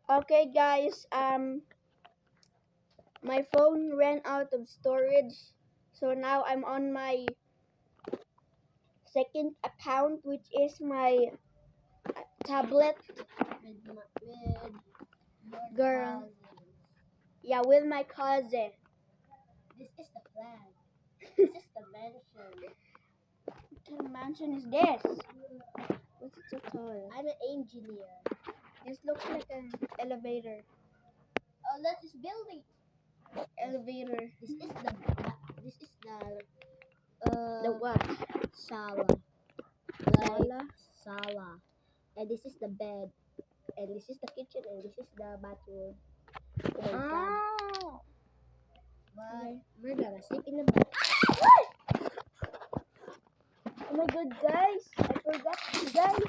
Okay guys, my phone ran out of storage, so now I'm on my second account, which is my tablet. With your Girl. cousins. Yeah, with my cousin. This is the flag. This is the mansion. What kind of mansion is this? What's it so tall? I'm an engineer. This looks like an elevator. Oh, that's this building. Elevator. This is the The what? sala. Sala? Sala. And this is the bed. And this is the kitchen. And this is the bathroom. Oh my god. Oh. But Okay. we're gonna sleep in the bed. Oh my god, guys! I forgot, guys!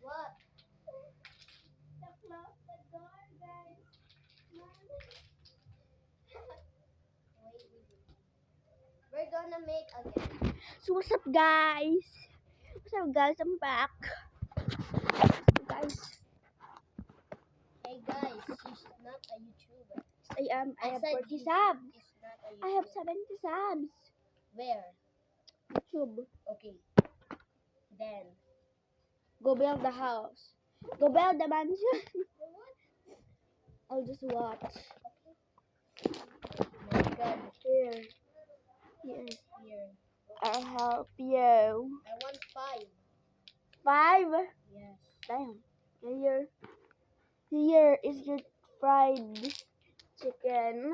What? To close the door, guys. Wait. We're gonna make again. So what's up, guys? What's up, guys? I'm back. Guys, Hey guys, she's not a YouTuber. I have said 40 she's subs. not a YouTuber. I have 70 subs. Where? YouTube. Okay. Then. Go build the house. Go build the mansion. What? I'll just watch. My god. Here. Here. I'll help you. I want 5. 5? Yes. Damn. Here is your fried chicken.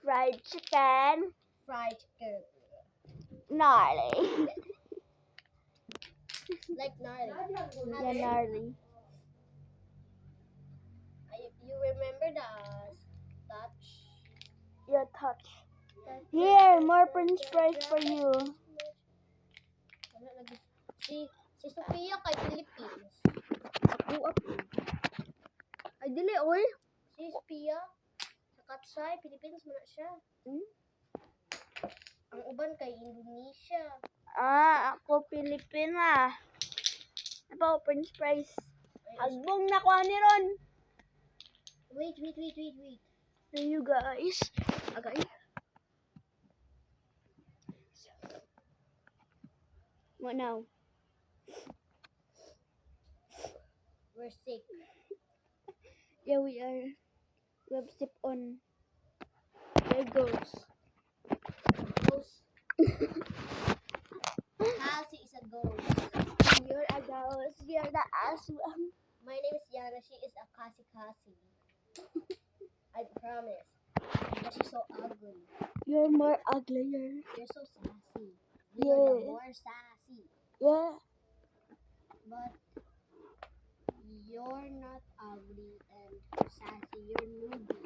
Fried chicken. Fried chicken. Gnarly. Like gnarly. Yeah, gnarly. You remember the touch? Your touch. Here, more French fries for you. Si Sophia kay Philippines. Ako. Ay, dili, oy. Si Sophia sa Katsay, Philippines mo na siya. Ang uban kay Indonesia. Ako Pilipina. Ako, French fries. Agbong na ko ni ron. Wait. So you guys. Okay. What now? We're sick. Yeah, we are. We have sip on. There goes. Cassie is a ghost. You're a ghost. You're the aswang. My name is Yana. She is a Cassie. I promise. But she's so ugly. You're more uglier. You're so sassy. Yeah. You're the more sassy. Yeah. But you're not ugly and sassy. You're newbie.